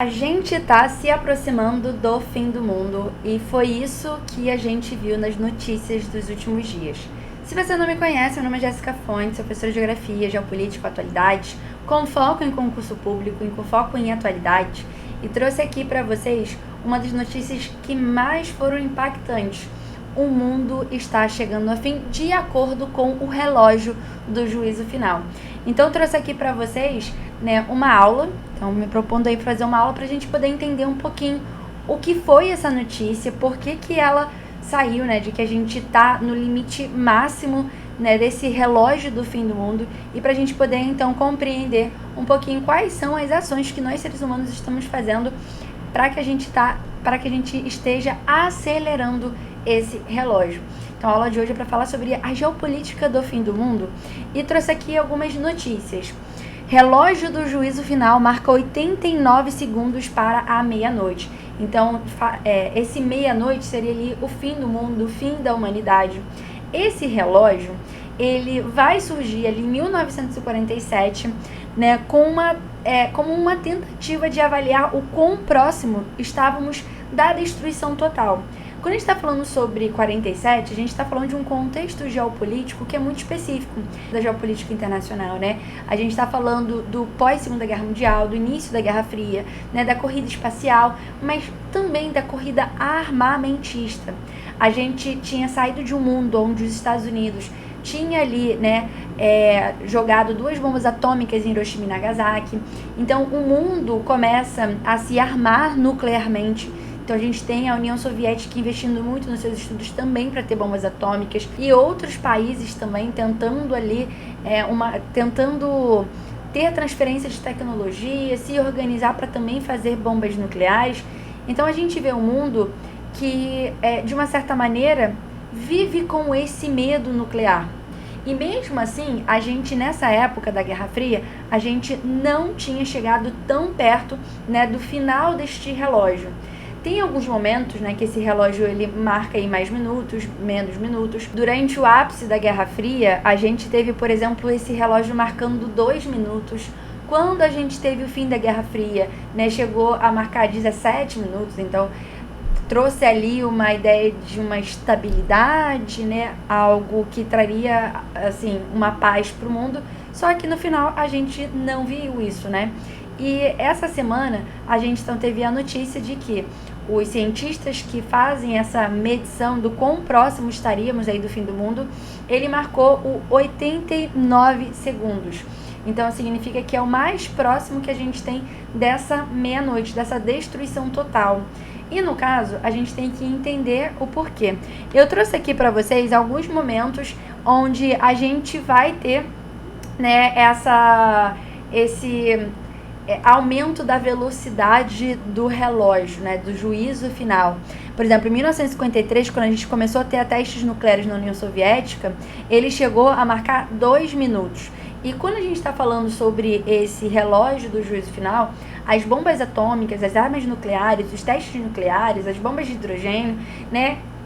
A gente está se aproximando do fim do mundo e foi isso que a gente viu nas notícias dos últimos dias. Se você não me conhece, meu nome é Jéssica Fontes, sou professora de Geografia, Geopolítica e Atualidades, com foco em concurso público, com foco em atualidades, e trouxe aqui para vocês uma das notícias que mais foram impactantes. O mundo está chegando ao fim de acordo com o relógio do juízo final. Então trouxe aqui para vocês, uma aula, então me propondo aí fazer uma aula para a gente poder entender um pouquinho o que foi essa notícia, por que ela saiu, de que a gente está no limite máximo, desse relógio do fim do mundo, e para a gente poder então compreender um pouquinho quais são as ações que nós seres humanos estamos fazendo para que a gente esteja acelerando esse relógio. Então a aula de hoje é para falar sobre a geopolítica do fim do mundo e trouxe aqui algumas notícias. Relógio do juízo final marca 89 segundos para a meia-noite. Então, esse meia-noite seria ali o fim do mundo, o fim da humanidade. Esse relógio, ele vai surgir ali em 1947, como uma tentativa de avaliar o quão próximo estávamos da destruição total. Quando a gente está falando sobre 47, a gente está falando de um contexto geopolítico que é muito específico da geopolítica internacional, A gente está falando do pós-Segunda Guerra Mundial, do início da Guerra Fria, da corrida espacial, mas também da corrida armamentista. A gente tinha saído de um mundo onde os Estados Unidos tinha ali, jogado 2 bombas atômicas em Hiroshima e Nagasaki. Então, o mundo começa a se armar nuclearmente. Então a gente tem a União Soviética investindo muito nos seus estudos também para ter bombas atômicas e outros países também tentando ali, tentando ter transferência de tecnologia, se organizar para também fazer bombas nucleares. Então a gente vê um mundo que, de uma certa maneira, vive com esse medo nuclear. E mesmo assim, a gente nessa época da Guerra Fria, a gente não tinha chegado tão perto, do final deste relógio. Tem alguns momentos, que esse relógio ele marca aí mais minutos, menos minutos. Durante o ápice da Guerra Fria, a gente teve, por exemplo, esse relógio marcando 2 minutos. Quando a gente teve o fim da Guerra Fria, chegou a marcar 17 minutos, então trouxe ali uma ideia de uma estabilidade, algo que traria, assim, uma paz para o mundo. Só que no final a gente não viu isso, E essa semana a gente então teve a notícia de que os cientistas que fazem essa medição do quão próximo estaríamos aí do fim do mundo, ele marcou o 89 segundos. Então significa que é o mais próximo que a gente tem dessa meia-noite, dessa destruição total. E no caso, a gente tem que entender o porquê. Eu trouxe aqui para vocês alguns momentos onde a gente vai ter, esse aumento da velocidade do relógio, do juízo final. Por exemplo, em 1953, quando a gente começou a ter testes nucleares na União Soviética, ele chegou a marcar 2 minutos. E quando a gente está falando sobre esse relógio do juízo final, as bombas atômicas, as armas nucleares, os testes nucleares, as bombas de hidrogênio,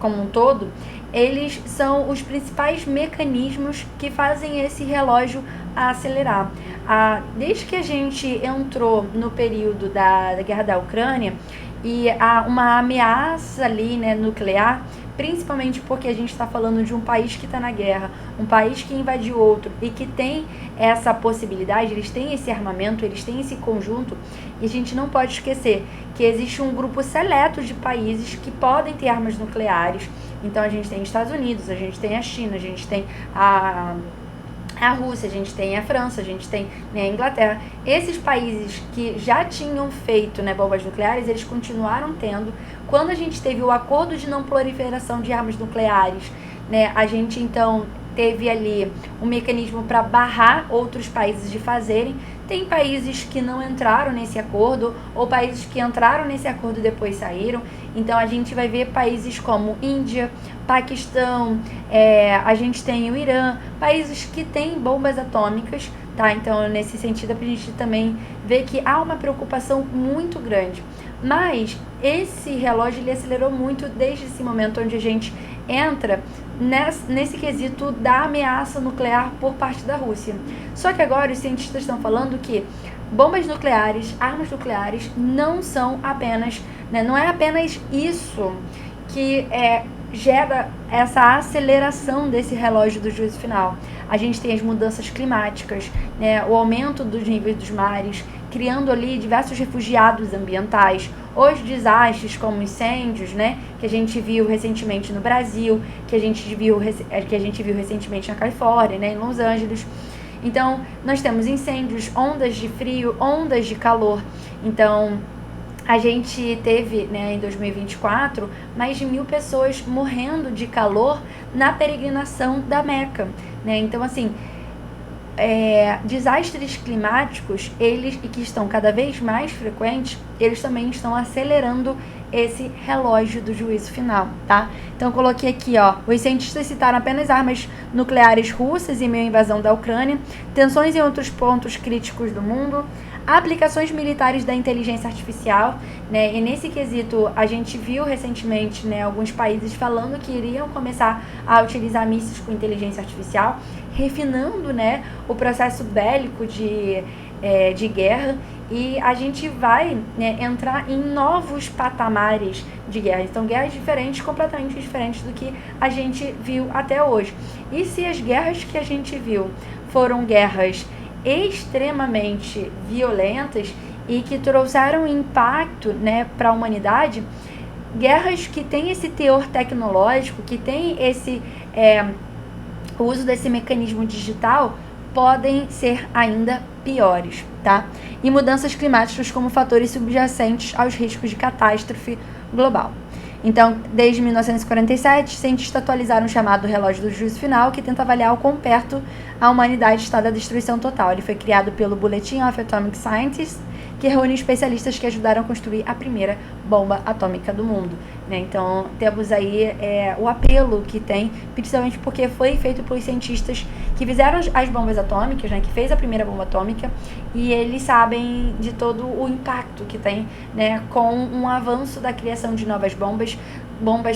como um todo, eles são os principais mecanismos que fazem esse relógio acelerar. Desde que a gente entrou no período da guerra da Ucrânia e há uma ameaça ali, nuclear, principalmente porque a gente está falando de um país que está na guerra, um país que invadiu outro e que tem essa possibilidade, eles têm esse armamento, eles têm esse conjunto, e a gente não pode esquecer que existe um grupo seleto de países que podem ter armas nucleares. Então a gente tem Estados Unidos, a gente tem a China, a gente tem a Rússia, a gente tem a França, a gente tem a Inglaterra. Esses países que já tinham feito bombas nucleares, eles continuaram tendo. Quando a gente teve o acordo de não proliferação de armas nucleares, a gente então teve ali um mecanismo para barrar outros países de fazerem. Tem países que não entraram nesse acordo, ou países que entraram nesse acordo e depois saíram. Então a gente vai ver países como Índia, Paquistão, a gente tem o Irã, países que têm bombas atômicas, tá? Então nesse sentido a gente também vê que há uma preocupação muito grande. Mas esse relógio ele acelerou muito desde esse momento onde a gente entra nesse quesito da ameaça nuclear por parte da Rússia. Só que agora os cientistas estão falando que bombas nucleares, armas nucleares não são apenas, né, não é apenas isso que gera essa aceleração desse relógio do juízo final. A gente tem as mudanças climáticas, né, o aumento dos níveis dos mares, criando ali diversos refugiados ambientais, os desastres como incêndios, né, que a gente viu recentemente no Brasil, que a gente viu recentemente na Califórnia, né, em Los Angeles. Então, nós temos incêndios, ondas de frio, ondas de calor. Então, a gente teve, né, em 2024, mais de 1.000 pessoas morrendo de calor na peregrinação da Meca, né? Então, assim, desastres climáticos, eles, e que estão cada vez mais frequentes, eles também estão acelerando esse relógio do juízo final, tá? Então, eu coloquei aqui, ó, os cientistas citaram apenas armas nucleares russas em meio à invasão da Ucrânia, tensões em outros pontos críticos do mundo, aplicações militares da inteligência artificial, né? E nesse quesito a gente viu recentemente, né, alguns países falando que iriam começar a utilizar mísseis com inteligência artificial, refinando, né, o processo bélico de guerra, e a gente vai, né, entrar em novos patamares de guerra. Então, guerras diferentes, completamente diferentes do que a gente viu até hoje. E se as guerras que a gente viu foram guerras extremamente violentas e que trouxeram impacto, né, para a humanidade, guerras que têm esse teor tecnológico, que tem o uso desse mecanismo digital, podem ser ainda piores, tá? E mudanças climáticas como fatores subjacentes aos riscos de catástrofe global. Então, desde 1947, cientistas atualizaram o chamado relógio do juízo final, que tenta avaliar o quão perto a humanidade está da destruição total. Ele foi criado pelo Bulletin of Atomic Scientists, que reúne especialistas que ajudaram a construir a primeira bomba atômica do mundo, né? Então, temos aí o apelo que tem, principalmente porque foi feito por cientistas que fizeram as bombas atômicas, né, que fez a primeira bomba atômica, e eles sabem de todo o impacto que tem, né, com um avanço da criação de novas bombas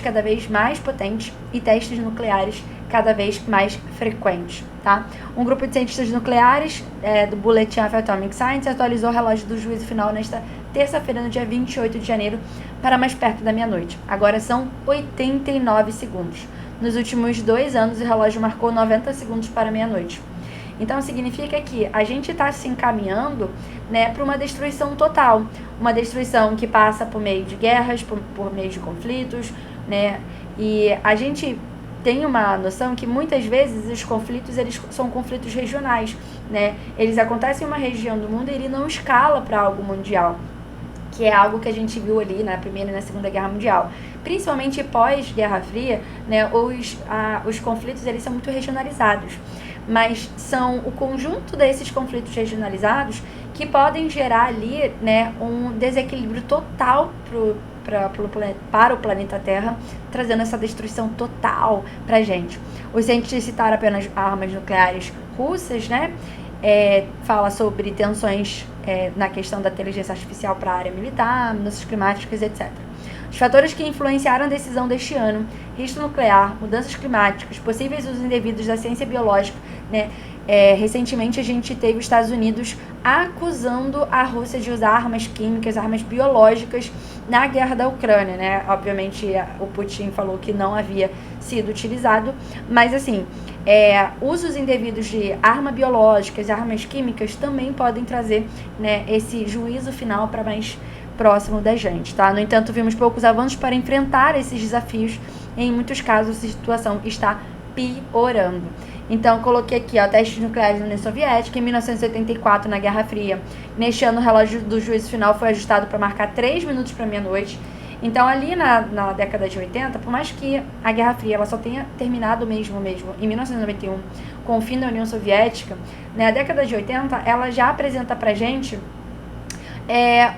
cada vez mais potentes e testes nucleares cada vez mais frequentes, tá? Um grupo de cientistas nucleares do Bulletin of Atomic Science atualizou o relógio do juízo final nesta terça-feira, no dia 28 de janeiro, para mais perto da meia-noite. Agora são 89 segundos. Nos últimos 2 anos, o relógio marcou 90 segundos para meia-noite. Então, significa que a gente está se encaminhando, né, para uma destruição total. Uma destruição que passa por meio de guerras, por meio de conflitos, né? E a gente tem uma noção que muitas vezes os conflitos, eles são conflitos regionais, né? Eles acontecem em uma região do mundo e ele não escala para algo mundial, que é algo que a gente viu ali na Primeira e na Segunda Guerra Mundial. Principalmente pós-Guerra Fria, né, os conflitos, eles são muito regionalizados, mas são o conjunto desses conflitos regionalizados que podem gerar ali, né, um desequilíbrio total para o planeta Terra, trazendo essa destruição total para a gente. Os cientistas citaram apenas armas nucleares russas, né? Fala sobre tensões na questão da inteligência artificial para a área militar, mudanças climáticas, etc. Os fatores que influenciaram a decisão deste ano: risco nuclear, mudanças climáticas, possíveis usos indevidos da ciência biológica, né? Recentemente a gente teve os Estados Unidos acusando a Rússia de usar armas químicas, armas biológicas na guerra da Ucrânia, né? Obviamente o Putin falou que não havia sido utilizado, mas assim, usos indevidos de armas biológicas, armas químicas também podem trazer, né, esse juízo final para mais próximo da gente, tá? No entanto, vimos poucos avanços para enfrentar esses desafios. Em muitos casos, a situação está piorando. Então, coloquei aqui, ó, testes nucleares na União Soviética, em 1984, na Guerra Fria. Neste ano, o relógio do juízo final foi ajustado para marcar 3 minutos para meia-noite. Então, ali na década de 80, por mais que a Guerra Fria ela só tenha terminado mesmo em 1991, com o fim da União Soviética, né, a década de 80, ela já apresenta pra gente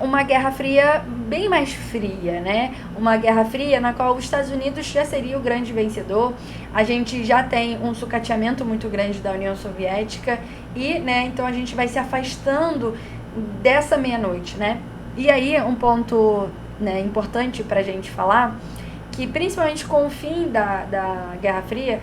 uma Guerra Fria bem mais fria, né? Uma Guerra Fria na qual os Estados Unidos já seria o grande vencedor. A gente já tem um sucateamento muito grande da União Soviética e, né, então a gente vai se afastando dessa meia-noite, né? E aí, um ponto, né, importante pra gente falar, que principalmente com o fim da Guerra Fria,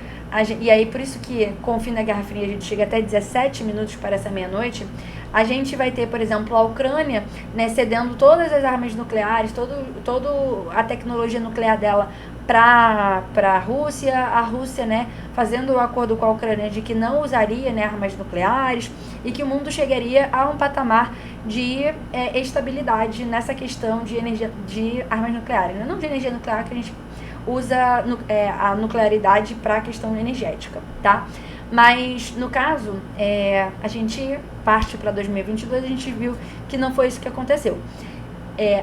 e aí por isso que com o fim da Guerra Fria a gente chega até 17 minutos para essa meia-noite, A gente vai ter, por exemplo, a Ucrânia, né, cedendo todas as armas nucleares, toda a tecnologia nuclear dela para a Rússia, né, fazendo o acordo com a Ucrânia de que não usaria, né, armas nucleares, e que o mundo chegaria a um patamar de estabilidade nessa questão de energia, de armas nucleares, né? Não de energia nuclear, que a gente usa a nuclearidade para a questão energética, tá? Mas, no caso, a gente parte para 2022, a gente viu que não foi isso que aconteceu.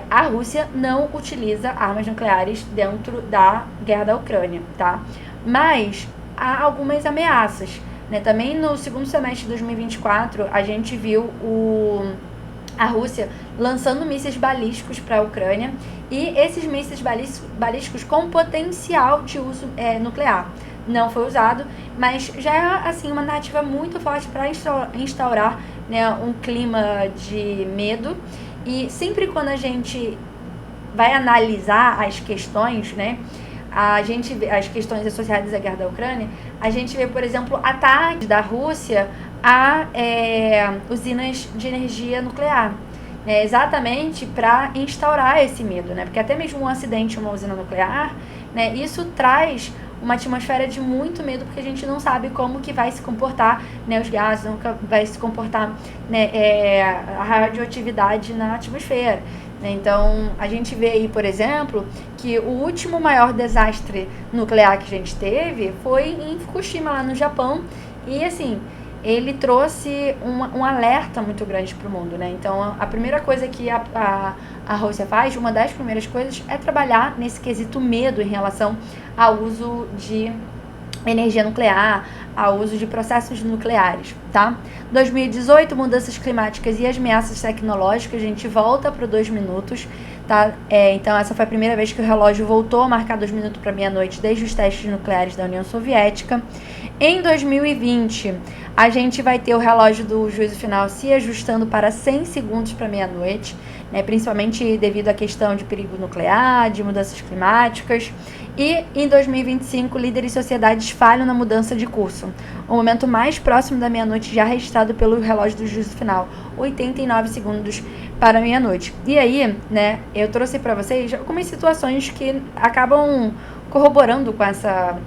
A Rússia não utiliza armas nucleares dentro da guerra da Ucrânia, tá? Mas há algumas ameaças, né? Também no segundo semestre de 2024, a gente viu a Rússia lançando mísseis balísticos para a Ucrânia, e esses mísseis balísticos com potencial de uso nuclear. Não foi usado, mas já é assim, uma narrativa muito forte para instaurar, né, um clima de medo. E sempre quando a gente vai analisar as questões, né, as questões associadas à guerra da Ucrânia, a gente vê, por exemplo, ataques da Rússia a usinas de energia nuclear, né, exatamente para instaurar esse medo, né, porque até mesmo um acidente em uma usina nuclear, né, isso traz uma atmosfera de muito medo, porque a gente não sabe como que vai se comportar, né, os gases, nunca vai se comportar, né, a radioatividade na atmosfera. Né? Então, a gente vê aí, por exemplo, que o último maior desastre nuclear que a gente teve foi em Fukushima, lá no Japão, e assim, ele trouxe um alerta muito grande para o mundo, né? Então, a primeira coisa que a Rússia faz, uma das primeiras coisas, é trabalhar nesse quesito medo em relação ao uso de energia nuclear, ao uso de processos nucleares, tá? 2018, mudanças climáticas e as ameaças tecnológicas, a gente volta para 2 minutos, tá? Então, essa foi a primeira vez que o relógio voltou a marcar 2 minutos para meia-noite, desde os testes nucleares da União Soviética. Em 2020, a gente vai ter o relógio do juízo final se ajustando para 100 segundos para meia-noite, né, principalmente devido à questão de perigo nuclear, de mudanças climáticas. E em 2025, líderes e sociedades falham na mudança de curso. O momento mais próximo da meia-noite já registrado pelo relógio do juízo final, 89 segundos para meia-noite. E aí, né, eu trouxe para vocês algumas situações que acabam corroborando com essa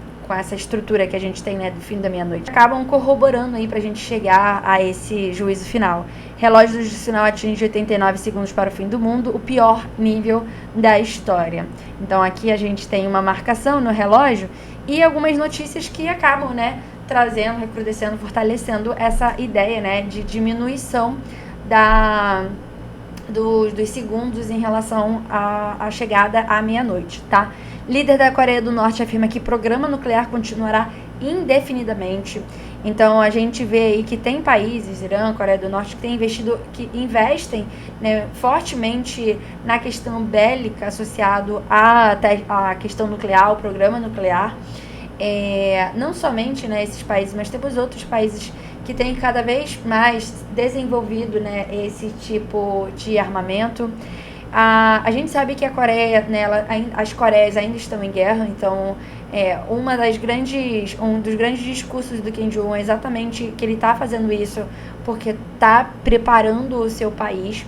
estrutura que a gente tem, né, do fim da meia-noite. Acabam corroborando aí pra gente chegar a esse juízo final. Relógio do juízo final atinge 89 segundos para o fim do mundo, o pior nível da história. Então aqui a gente tem uma marcação no relógio e algumas notícias que acabam, né, trazendo, recrudescendo, fortalecendo essa ideia, né, de diminuição dos segundos em relação à chegada à meia-noite, tá? Líder da Coreia do Norte afirma que programa nuclear continuará indefinidamente. Então, a gente vê aí que tem países, Irã, Coreia do Norte, que investem, né, fortemente na questão bélica associado à questão nuclear, ao programa nuclear. Não somente, né, esses países, mas temos outros países que têm cada vez mais desenvolvido, né, esse tipo de armamento. A gente sabe que a Coreia, né, as Coreias ainda estão em guerra, então um dos grandes discursos do Kim Jong-un é exatamente que ele está fazendo isso porque está preparando o seu país.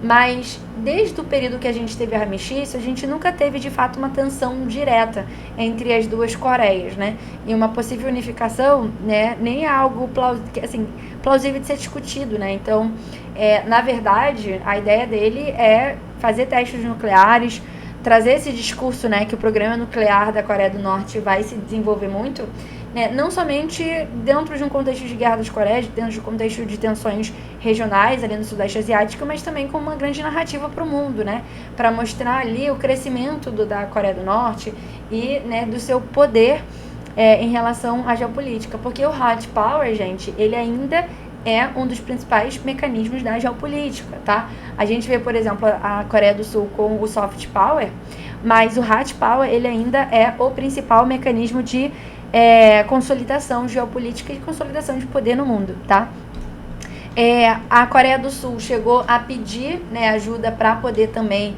Mas desde o período que a gente teve armistício, a gente nunca teve de fato uma tensão direta entre as duas Coreias, né? E uma possível unificação, né, nem é algo plausível de ser discutido, né? Então, na verdade, a ideia dele é fazer testes nucleares, trazer esse discurso, né, que o programa nuclear da Coreia do Norte vai se desenvolver muito, né, não somente dentro de um contexto de guerra das Coreias, dentro de um contexto de tensões regionais ali no Sudeste Asiático, mas também como uma grande narrativa para o mundo, né, para mostrar ali o crescimento da Coreia do Norte e, né, do seu poder em relação à geopolítica, porque o hard power, gente, ele ainda é um dos principais mecanismos da geopolítica, tá? A gente vê, por exemplo, a Coreia do Sul com o soft power, mas o hard power, ele ainda é o principal mecanismo de consolidação geopolítica e de consolidação de poder no mundo, tá? A Coreia do Sul chegou a pedir, né, ajuda para poder também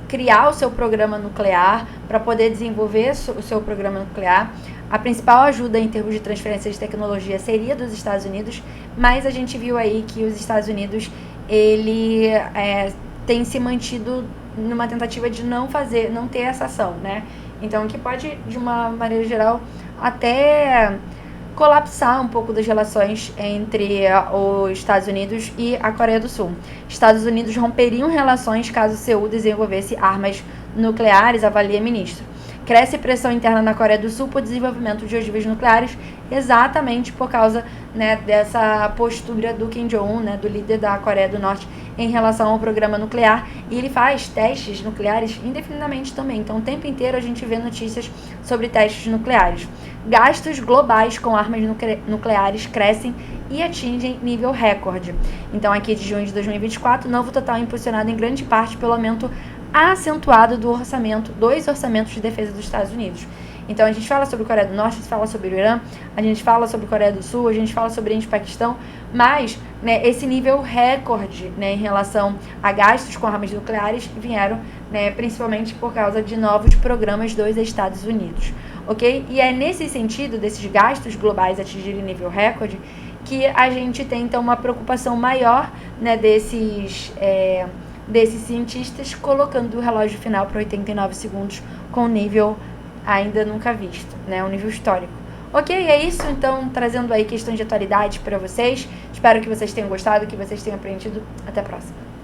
criar o seu programa nuclear, para poder desenvolver o seu programa nuclear. A principal ajuda em termos de transferência de tecnologia seria dos Estados Unidos, mas a gente viu aí que os Estados Unidos, ele tem se mantido numa tentativa de não ter essa ação, né? Então, que pode, de uma maneira geral, até colapsar um pouco das relações entre os Estados Unidos e a Coreia do Sul. Estados Unidos romperiam relações caso Seul desenvolvesse armas nucleares, avalia ministro. Cresce pressão interna na Coreia do Sul por desenvolvimento de ogivas nucleares, exatamente por causa, né, dessa postura do Kim Jong-un, né, do líder da Coreia do Norte, em relação ao programa nuclear. E ele faz testes nucleares indefinidamente também. Então, o tempo inteiro a gente vê notícias sobre testes nucleares. Gastos globais com armas nucleares crescem e atingem nível recorde. Então, aqui de junho de 2024, novo total impulsionado em grande parte pelo aumento acentuado dos orçamentos de defesa dos Estados Unidos. Então, a gente fala sobre Coreia do Norte, a gente fala sobre o Irã, a gente fala sobre Coreia do Sul, a gente fala sobre Índia e Paquistão, mas, né, esse nível recorde, né, em relação a gastos com armas nucleares vieram, né, principalmente por causa de novos programas dos Estados Unidos, ok? E é nesse sentido, desses gastos globais atingirem nível recorde, que a gente tem, então, uma preocupação maior, né, desses cientistas, colocando o relógio final para 89 segundos com nível ainda nunca visto, né, um nível histórico. Ok, é isso, então, trazendo aí questões de atualidade para vocês. Espero que vocês tenham gostado, que vocês tenham aprendido. Até a próxima.